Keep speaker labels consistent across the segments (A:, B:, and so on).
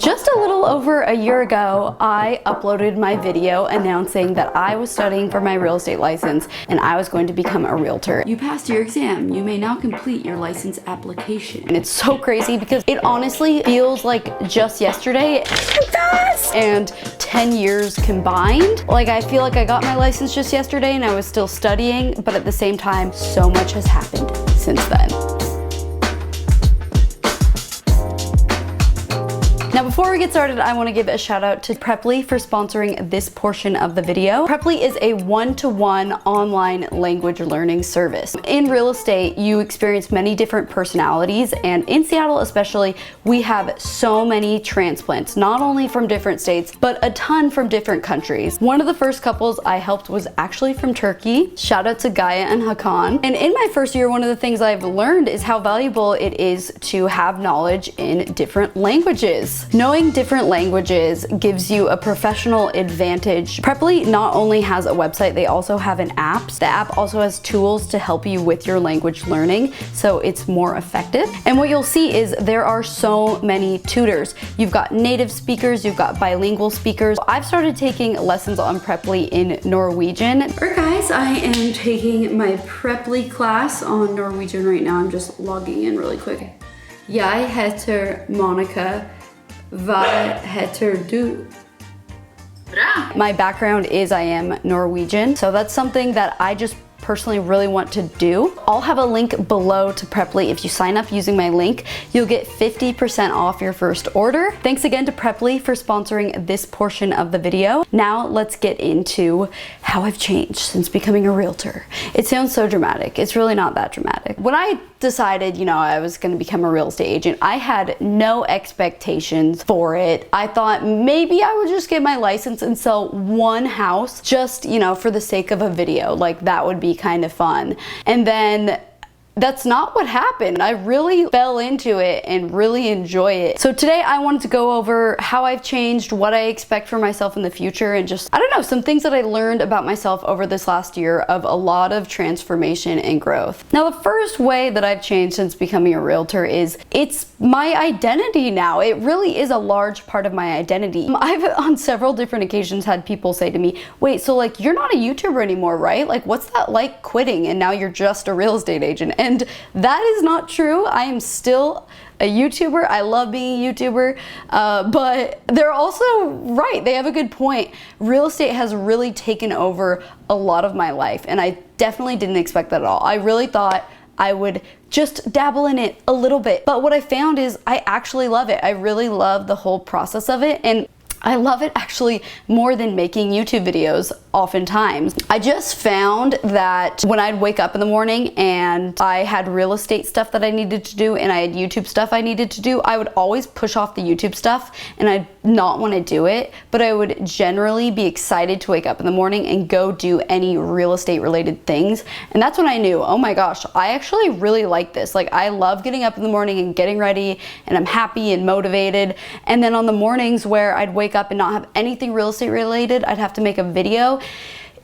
A: Just a little over a year ago, I uploaded my video announcing that I was studying for my real estate license and I was going to become a realtor. You passed your exam. You may now complete your license application. And it's so crazy because it honestly feels like just yesterday. And 10 years combined. Like, I feel like I got my license just yesterday and I was still studying, but at the same time, so much has happened since then. Now, before we get started, I want to give a shout out to Preply for sponsoring this portion of the video. Preply is a one-to-one online language learning service. In real estate, you experience many different personalities, and in Seattle especially, we have so many transplants, not only from different states, but a ton from different countries. One of the first couples I helped was actually from Turkey. Shout out to Gaia and Hakan. And in my first year, one of the things I've learned is how valuable it is to have knowledge in different languages. Knowing different languages gives you a professional advantage. Preply not only has a website, they also have an app. The app also has tools to help you with your language learning, so it's more effective. And what you'll see is there are so many tutors. You've got native speakers, you've got bilingual speakers. I've started taking lessons on Preply in Norwegian. Alright guys, I am taking my Preply class on Norwegian right now. I'm just logging in really quick. Jeg heter Monica. Hva heter du? My background is I am Norwegian, so that's something that I just personally really want to do. I'll have a link below to Preply. If you sign up using my link, you'll get 50% off your first order. Thanks again to Preply for sponsoring this portion of the video. Now let's get into how I've changed since becoming a realtor. It sounds so dramatic. It's really not that dramatic. When I decided, I was going to become a real estate agent, I had no expectations for it. I thought maybe I would just get my license and sell one house just, for the sake of a video. Like, that would be kind of fun. And then that's not what happened. I really fell into it and really enjoy it. So today I wanted to go over how I've changed, what I expect for myself in the future, and just, some things that I learned about myself over this last year of a lot of transformation and growth. Now, the first way that I've changed since becoming a realtor is it's my identity now. It really is a large part of my identity. I've on several different occasions had people say to me, wait, so like you're not a YouTuber anymore, right? Like, what's that like quitting and now you're just a real estate agent? And that is not true. I am still a YouTuber. I love being a YouTuber, but they're also right. They have a good point. Real estate has really taken over a lot of my life, and I definitely didn't expect that at all. I really thought I would just dabble in it a little bit, but what I found is I actually love it. I really love the whole process of it, and I love it actually more than making YouTube videos oftentimes. I just found that when I'd wake up in the morning and I had real estate stuff that I needed to do and I had YouTube stuff I needed to do, I would always push off the YouTube stuff and I'd not want to do it, but I would generally be excited to wake up in the morning and go do any real estate related things. And that's when I knew, oh my gosh, I actually really like this. Like, I love getting up in the morning and getting ready, and I'm happy and motivated. And then on the mornings where I'd wake up and not have anything real estate related, I'd have to make a video.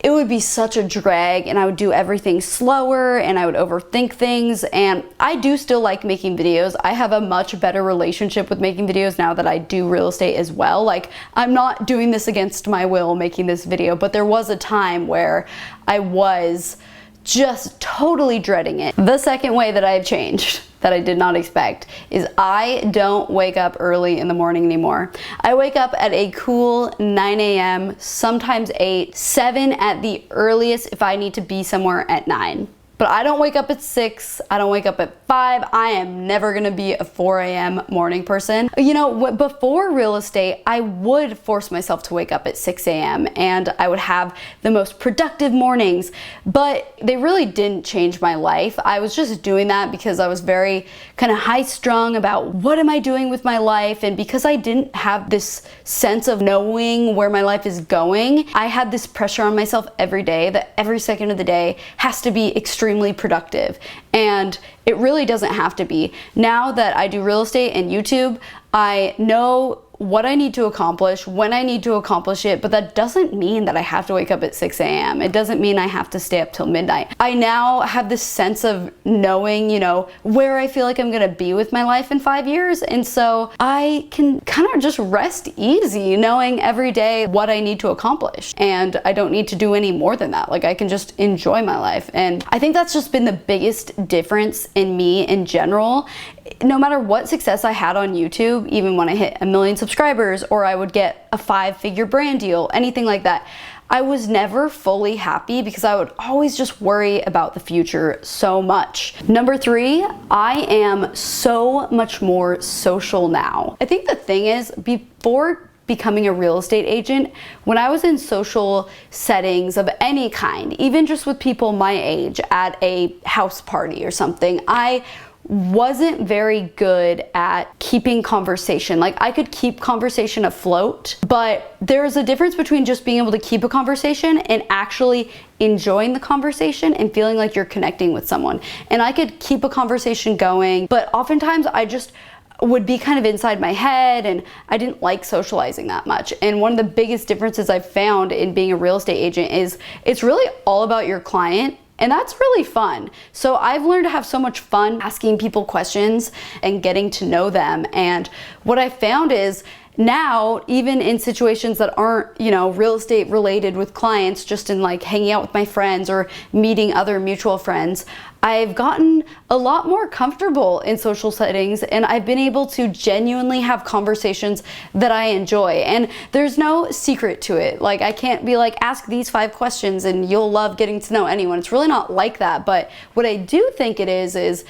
A: It would be such a drag, and I would do everything slower and I would overthink things. And I do still like making videos. I have a much better relationship with making videos now that I do real estate as well. Like, I'm not doing this against my will making this video, but there was a time where I was just totally dreading it. The second way that I've changed that I did not expect is I don't wake up early in the morning anymore. I wake up at a cool 9 a.m., sometimes 8, 7 at the earliest if I need to be somewhere at 9. But I don't wake up at 6, I don't wake up at 5, I am never gonna be a 4 a.m. morning person. Before real estate, I would force myself to wake up at 6 a.m. and I would have the most productive mornings, but they really didn't change my life. I was just doing that because I was very kind of high strung about what am I doing with my life, and because I didn't have this sense of knowing where my life is going, I had this pressure on myself every day that every second of the day has to be extremely productive, and it really doesn't have to be. Now that I do real estate and YouTube, I know what I need to accomplish, when I need to accomplish it, but that doesn't mean that I have to wake up at 6 a.m. It doesn't mean I have to stay up till midnight. I now have this sense of knowing, you know, where I feel like I'm gonna be with my life in 5 years. And so I can kind of just rest easy knowing every day what I need to accomplish. And I don't need to do any more than that. Like, I can just enjoy my life. And I think that's just been the biggest difference in me in general. No matter what success I had on YouTube, even when I hit 1 million subscribers or I would get a 5-figure brand deal, anything like that, I was never fully happy because I would always just worry about the future so much. Number 3, I am so much more social now. I think the thing is, before becoming a real estate agent, when I was in social settings of any kind, even just with people my age at a house party or something, I wasn't very good at keeping conversation. Like, I could keep conversation afloat, but there's a difference between just being able to keep a conversation and actually enjoying the conversation and feeling like you're connecting with someone. And I could keep a conversation going, but oftentimes I just would be kind of inside my head and I didn't like socializing that much. And one of the biggest differences I've found in being a real estate agent is it's really all about your client. And that's really fun. So I've learned to have so much fun asking people questions and getting to know them. And what I found is now, even in situations that aren't, you know, real estate related with clients, just in like hanging out with my friends or meeting other mutual friends, I've gotten a lot more comfortable in social settings and I've been able to genuinely have conversations that I enjoy. And there's no secret to it. Like, I can't be like, ask these 5 questions and you'll love getting to know anyone. It's really not like that. But what I do think it is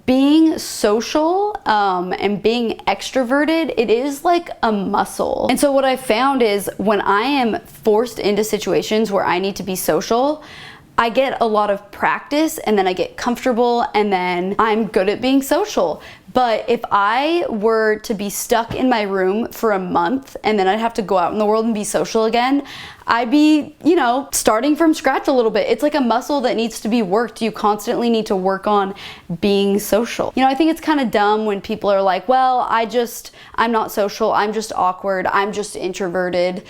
A: being social and being extroverted, it is like a muscle. And so what I found is when I am forced into situations where I need to be social, I get a lot of practice and then I get comfortable and then I'm good at being social. But if I were to be stuck in my room for a month and then I'd have to go out in the world and be social again, I'd be, you know, starting from scratch a little bit. It's like a muscle that needs to be worked. You constantly need to work on being social. You know, I think it's kind of dumb when people are like, well, I'm not social, I'm just awkward, I'm just introverted.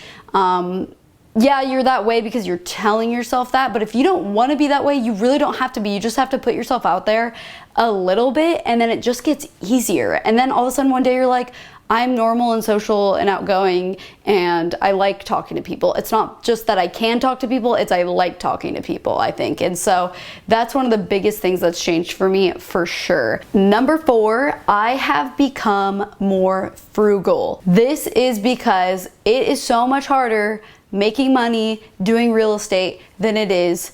A: Yeah, you're that way because you're telling yourself that, but if you don't want to be that way, you really don't have to be. You just have to put yourself out there a little bit and then it just gets easier. And then all of a sudden one day you're like, I'm normal and social and outgoing and I like talking to people. It's not just that I can talk to people, it's I like talking to people, I think. And so that's one of the biggest things that's changed for me for sure. Number 4, I have become more frugal. This is because it is so much harder making money doing real estate than it is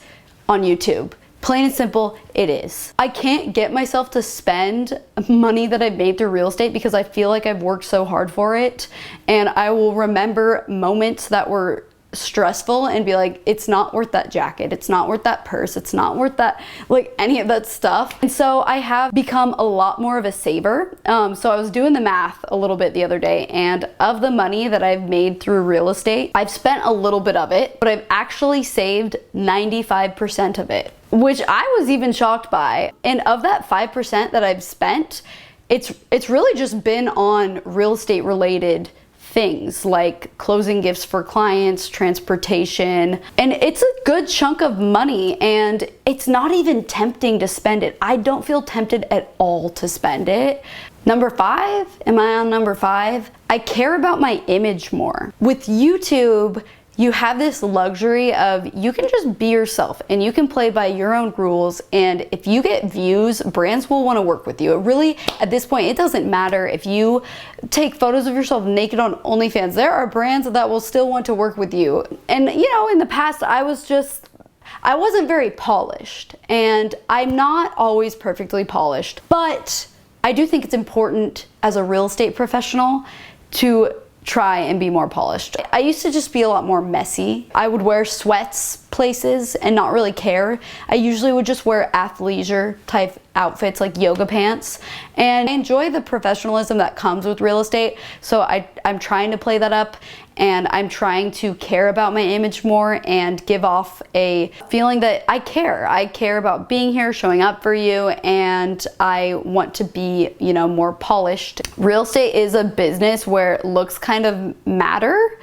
A: on YouTube. Plain and simple, it is. I can't get myself to spend money that I've made through real estate because I feel like I've worked so hard for it. And I will remember moments that were stressful and be like, it's not worth that jacket, it's not worth that purse, it's not worth that, like, any of that stuff. And so I have become a lot more of a saver. So I was doing the math a little bit the other day, and of the money that I've made through real estate, I've spent a little bit of it, but I've actually saved 95% of it, which I was even shocked by. And of that 5% that I've spent, it's really just been on real estate related things like closing gifts for clients, transportation, and it's a good chunk of money and it's not even tempting to spend it. I don't feel tempted at all to spend it. Number 5, am I on number 5? I care about my image more. With YouTube, you have this luxury of you can just be yourself and you can play by your own rules, and if you get views, brands will want to work with you. It really, at this point, it doesn't matter if you take photos of yourself naked on OnlyFans. There are brands that will still want to work with you. And you know, in the past, I wasn't very polished, and I'm not always perfectly polished, but I do think it's important as a real estate professional to try and be more polished. I used to just be a lot more messy. I would wear sweats places and not really care. I usually would just wear athleisure type outfits like yoga pants, and I enjoy the professionalism that comes with real estate, so I'm trying to play that up. and I'm trying to care about my image more and give off a feeling that I care. I care about being here, showing up for you, and I want to be, you know, more polished. Real estate is a business where looks kind of matter.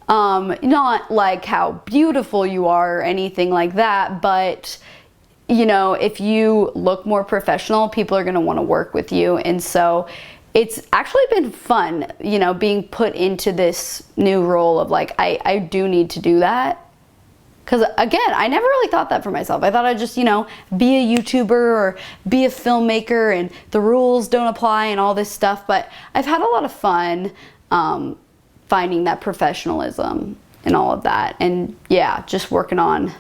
A: Not like how beautiful you are or anything like that, but you know, if you look more professional, people are going to want to work with you. And so it's actually been fun, you know, being put into this new role of like, I do need to do that. Because again, I never really thought that for myself. I thought I'd just, you know, be a YouTuber or be a filmmaker and the rules don't apply and all this stuff. But I've had a lot of fun finding that professionalism and all of that. And yeah, just working on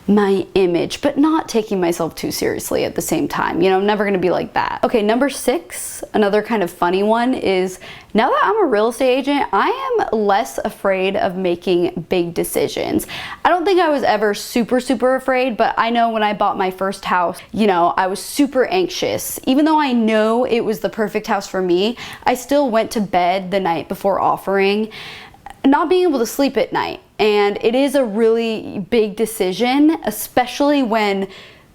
A: my image, but not taking myself too seriously at the same time. You know, I'm never gonna be like that. Okay, number 6, another kind of funny one is, now that I'm a real estate agent, I am less afraid of making big decisions. I don't think I was ever super afraid, but I know when I bought my first house, you know, I was super anxious. Even though I know it was the perfect house for me, I still went to bed the night before offering, not being able to sleep at night. And it is a really big decision, especially when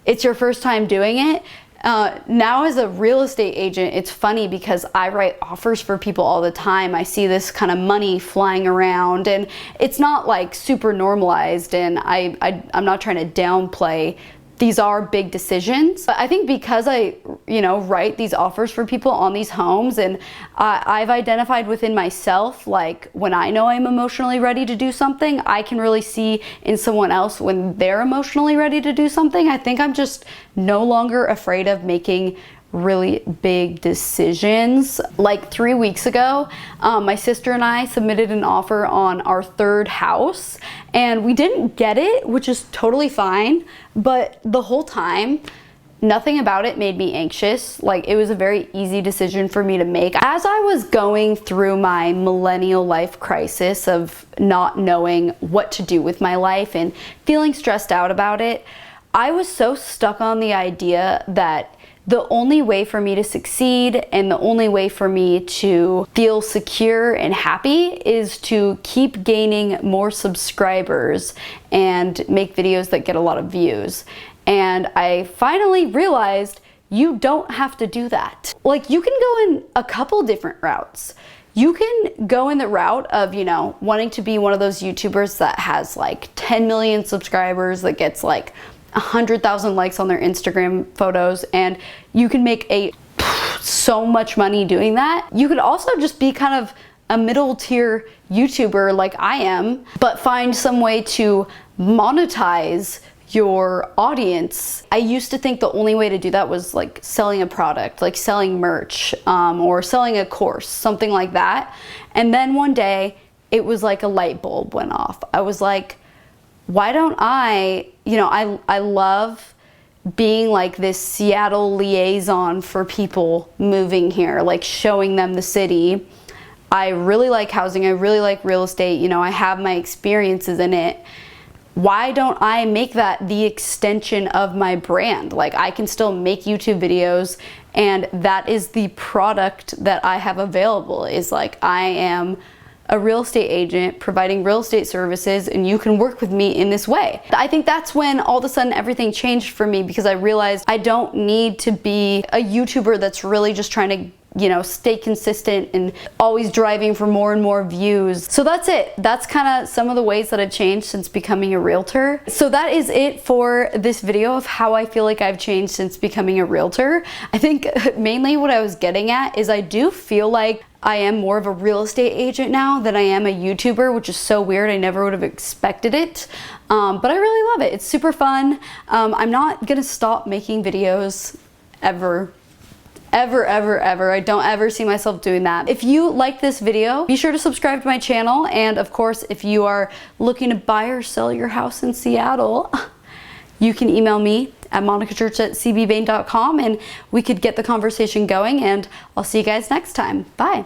A: it's your first time doing it. Now as a real estate agent, it's funny because I write offers for people all the time. I see this kind of money flying around, and it's not like super normalized, and I'm not trying to downplay. These are big decisions. But I think because I, you know, write these offers for people on these homes, and I've identified within myself, like when I know I'm emotionally ready to do something, I can really see in someone else when they're emotionally ready to do something. I think I'm just no longer afraid of making really big decisions. Like 3 weeks ago, my sister and I submitted an offer on our 3rd house, and we didn't get it, which is totally fine, but the whole time, nothing about it made me anxious. Like, it was a very easy decision for me to make. As I was going through my millennial life crisis of not knowing what to do with my life and feeling stressed out about it, I was so stuck on the idea that the only way for me to succeed and the only way for me to feel secure and happy is to keep gaining more subscribers and make videos that get a lot of views. And I finally realized you don't have to do that. Like, you can go in a couple different routes. You can go in the route of, you know, wanting to be one of those YouTubers that has like 10 million subscribers, that gets like 100,000 likes on their Instagram photos, and you can make so much money doing that. You could also just be kind of a middle tier YouTuber like I am, but find some way to monetize your audience. I used to think the only way to do that was like selling a product, like selling merch, or selling a course, something like that. And then one day it was like a light bulb went off. I was like, why don't I, you know, I love being like this Seattle liaison for people moving here, like showing them the city. I really like housing. I really like real estate. You know, I have my experiences in it. Why don't I make that the extension of my brand? Like, I can still make YouTube videos, and that is the product that I have available, is like, I am a real estate agent providing real estate services, and you can work with me in this way. I think that's when all of a sudden everything changed for me, because I realized I don't need to be a YouTuber that's really just trying to, you know, stay consistent and always driving for more and more views. So that's it. That's kind of some of the ways that I've changed since becoming a realtor. So that is it for this video of how I feel like I've changed since becoming a realtor. I think mainly what I was getting at is I do feel like I am more of a real estate agent now than I am a YouTuber, which is so weird. I never would have expected it, but I really love it. It's super fun. I'm not gonna stop making videos ever. I don't ever see myself doing that. If you like this video, be sure to subscribe to my channel. And of course, if you are looking to buy or sell your house in Seattle, you can email me at monicachurch@cbbain.com, and we could get the conversation going, and I'll see you guys next time. Bye.